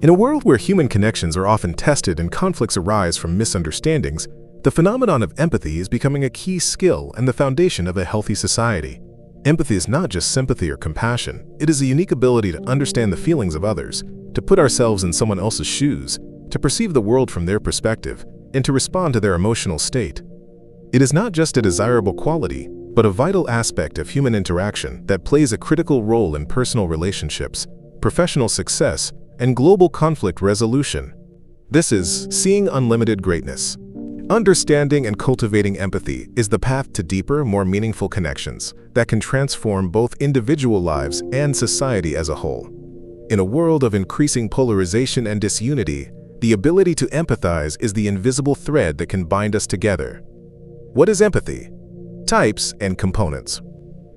In a world where human connections are often tested and conflicts arise from misunderstandings, the phenomenon of empathy is becoming a key skill and the foundation of a healthy society. Empathy is not just sympathy or compassion. It is a unique ability to understand the feelings of others, to put ourselves in someone else's shoes, to perceive the world from their perspective, and to respond to their emotional state. It is not just a desirable quality, but a vital aspect of human interaction that plays a critical role in personal relationships, professional success, and global conflict resolution. This is Seeing Unlimited Greatness. Understanding and cultivating empathy is the path to deeper, more meaningful connections that can transform both individual lives and society as a whole. In a world of increasing polarization and disunity, the ability to empathize is the invisible thread that can bind us together. What is empathy? Types and components.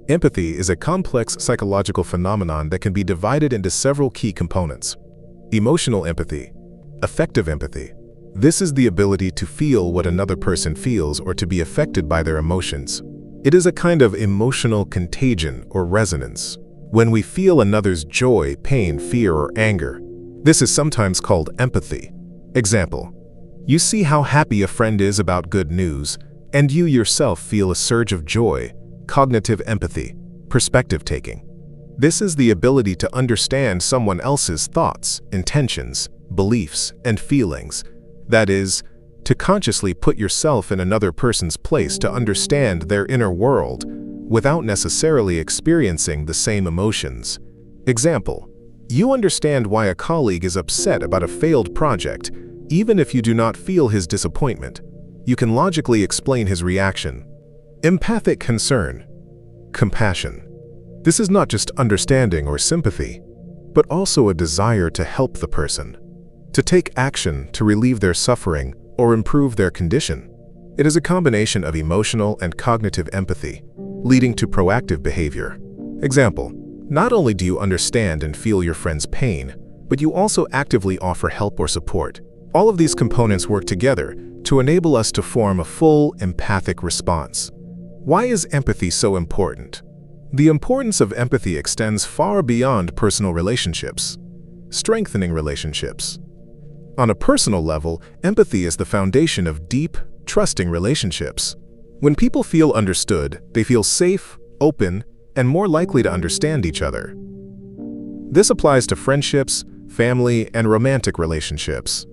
Empathy is a complex psychological phenomenon that can be divided into several key components. Emotional empathy. Affective empathy. This is the ability to feel what another person feels or to be affected by their emotions. It is a kind of emotional contagion or resonance. When we feel another's joy, pain, fear, or anger, this is sometimes called empathy. Example: you see how happy a friend is about good news, and you yourself feel a surge of joy. Cognitive empathy. Perspective taking. This is the ability to understand someone else's thoughts, intentions, beliefs, and feelings. That is, to consciously put yourself in another person's place to understand their inner world without necessarily experiencing the same emotions. Example: you understand why a colleague is upset about a failed project, even if you do not feel his disappointment. You can logically explain his reaction. Empathic concern. Compassion. This is not just understanding or sympathy, but also a desire to help the person, to take action to relieve their suffering or improve their condition. It is a combination of emotional and cognitive empathy, leading to proactive behavior. Example: not only do you understand and feel your friend's pain, but you also actively offer help or support. All of these components work together to enable us to form a full, empathic response. Why is empathy so important? The importance of empathy extends far beyond personal relationships. Strengthening relationships. On a personal level, empathy is the foundation of deep, trusting relationships. When people feel understood, they feel safe, open, and more likely to understand each other. This applies to friendships, family, and romantic relationships.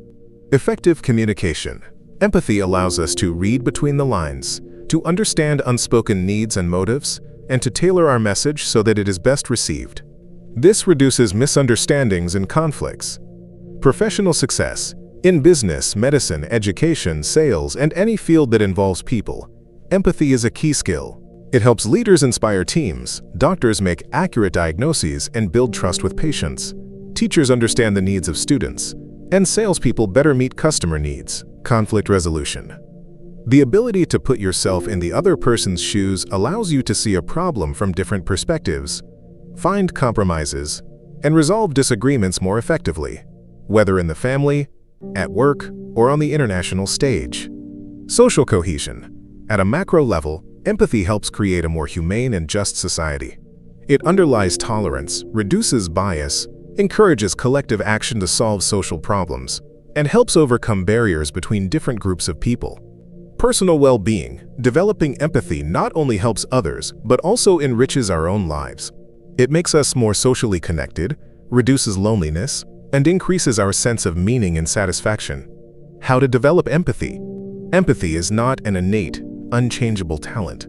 Effective communication. Empathy allows us to read between the lines, to understand unspoken needs and motives, and to tailor our message so that it is best received. This reduces misunderstandings and conflicts. Professional success. In business, medicine, education, sales, and any field that involves people, empathy is a key skill. It helps leaders inspire teams, doctors make accurate diagnoses and build trust with patients, teachers understand the needs of students, and salespeople better meet customer needs. Conflict resolution. The ability to put yourself in the other person's shoes allows you to see a problem from different perspectives, find compromises, and resolve disagreements more effectively, whether in the family, at work, or on the international stage. Social cohesion. At a macro level, empathy helps create a more humane and just society. It underlies tolerance, reduces bias, encourages collective action to solve social problems, and helps overcome barriers between different groups of people. Personal well-being. Developing empathy not only helps others, but also enriches our own lives. It makes us more socially connected, reduces loneliness, and increases our sense of meaning and satisfaction. How to develop empathy? Empathy is not an innate, unchangeable talent.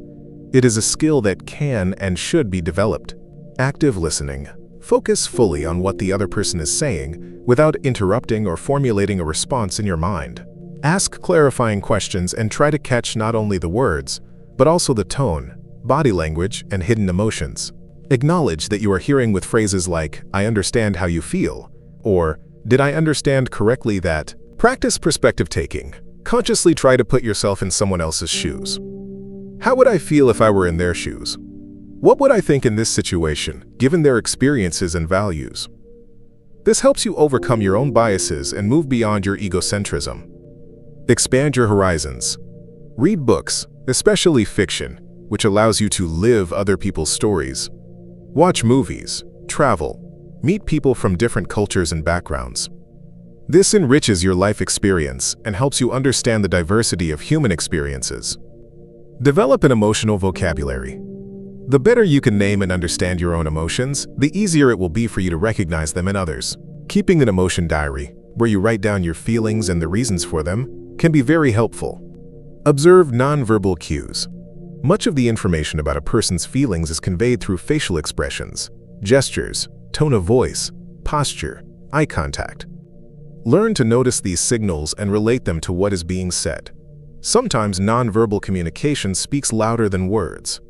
It is a skill that can and should be developed. Active listening. Focus fully on what the other person is saying without interrupting or formulating a response in your mind. Ask clarifying questions and try to catch not only the words, but also the tone, body language, and hidden emotions. Acknowledge that you are hearing with phrases like, "I understand how you feel," or "Did I understand correctly that?" Practice perspective taking. Consciously try to put yourself in someone else's shoes. How would I feel if I were in their shoes? What would I think in this situation, given their experiences and values? This helps you overcome your own biases and move beyond your egocentrism. Expand your horizons. Read books, especially fiction, which allows you to live other people's stories. Watch movies, travel, meet people from different cultures and backgrounds. This enriches your life experience and helps you understand the diversity of human experiences. Develop an emotional vocabulary. The better you can name and understand your own emotions, the easier it will be for you to recognize them in others. Keeping an emotion diary, where you write down your feelings and the reasons for them, can be very helpful. Observe nonverbal cues. Much of the information about a person's feelings is conveyed through facial expressions, gestures, tone of voice, posture, eye contact. Learn to notice these signals and relate them to what is being said. Sometimes nonverbal communication speaks louder than words.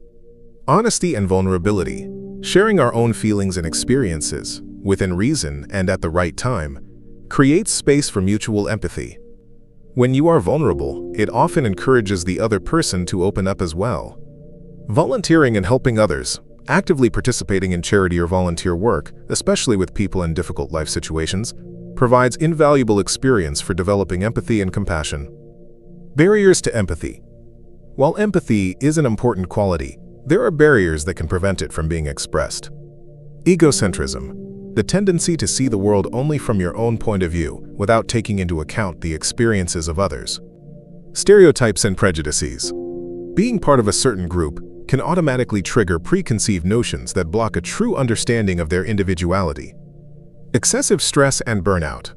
Honesty and vulnerability. Sharing our own feelings and experiences, within reason and at the right time, creates space for mutual empathy. When you are vulnerable, it often encourages the other person to open up as well. Volunteering and helping others. Actively participating in charity or volunteer work, especially with people in difficult life situations, provides invaluable experience for developing empathy and compassion. Barriers to empathy. While empathy is an important quality, there are barriers that can prevent it from being expressed. Egocentrism, the tendency to see the world only from your own point of view without taking into account the experiences of others. Stereotypes and prejudices. Being part of a certain group can automatically trigger preconceived notions that block a true understanding of their individuality. Excessive stress and burnout.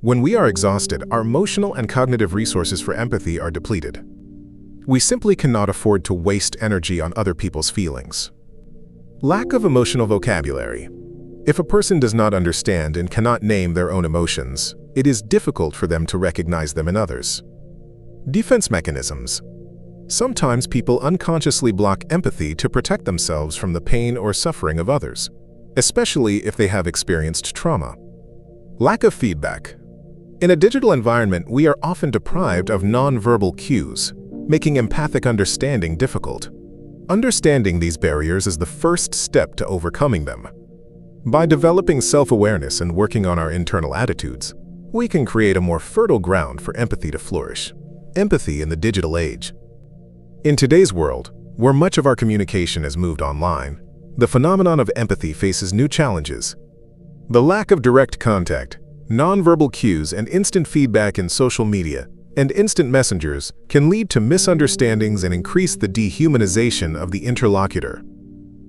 When we are exhausted, our emotional and cognitive resources for empathy are depleted. We simply cannot afford to waste energy on other people's feelings. Lack of emotional vocabulary. If a person does not understand and cannot name their own emotions, it is difficult for them to recognize them in others. Defense mechanisms. Sometimes people unconsciously block empathy to protect themselves from the pain or suffering of others, especially if they have experienced trauma. Lack of feedback. In a digital environment, we are often deprived of nonverbal cues, making empathic understanding difficult. Understanding these barriers is the first step to overcoming them. By developing self-awareness and working on our internal attitudes, we can create a more fertile ground for empathy to flourish. Empathy in the digital age. In today's world, where much of our communication has moved online, the phenomenon of empathy faces new challenges. The lack of direct contact, nonverbal cues, and instant feedback in social media and instant messengers can lead to misunderstandings and increase the dehumanization of the interlocutor.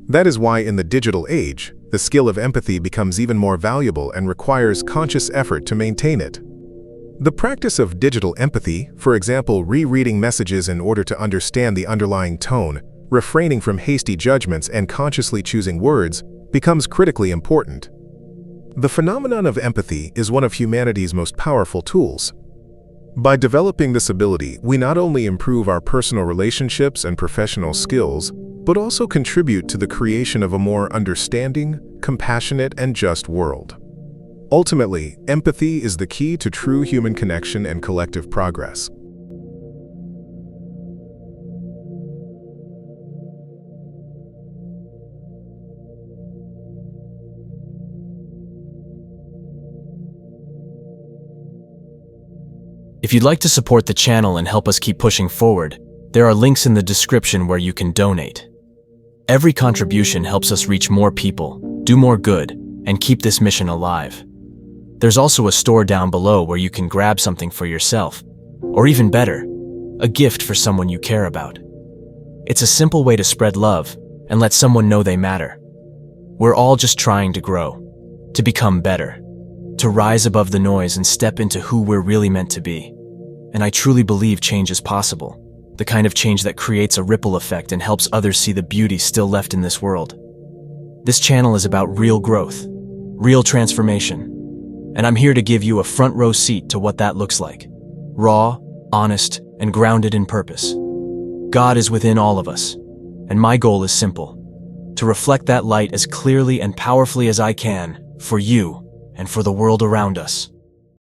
That is why in the digital age, the skill of empathy becomes even more valuable and requires conscious effort to maintain it. The practice of digital empathy, for example, rereading messages in order to understand the underlying tone, refraining from hasty judgments, and consciously choosing words, becomes critically important. The phenomenon of empathy is one of humanity's most powerful tools. By developing this ability, we not only improve our personal relationships and professional skills, but also contribute to the creation of a more understanding, compassionate, and just world. Ultimately, empathy is the key to true human connection and collective progress. If you'd like to support the channel and help us keep pushing forward, there are links in the description where you can donate. Every contribution helps us reach more people, do more good, and keep this mission alive. There's also a store down below where you can grab something for yourself, or even better, a gift for someone you care about. It's a simple way to spread love and let someone know they matter. We're all just trying to grow, to become better, to rise above the noise and step into who we're really meant to be. And I truly believe change is possible, the kind of change that creates a ripple effect and helps others see the beauty still left in this world. This channel is about real growth, real transformation, and I'm here to give you a front row seat to what that looks like. Raw, honest, and grounded in purpose. God is within all of us, and my goal is simple: to reflect that light as clearly and powerfully as I can, for you and for the world around us.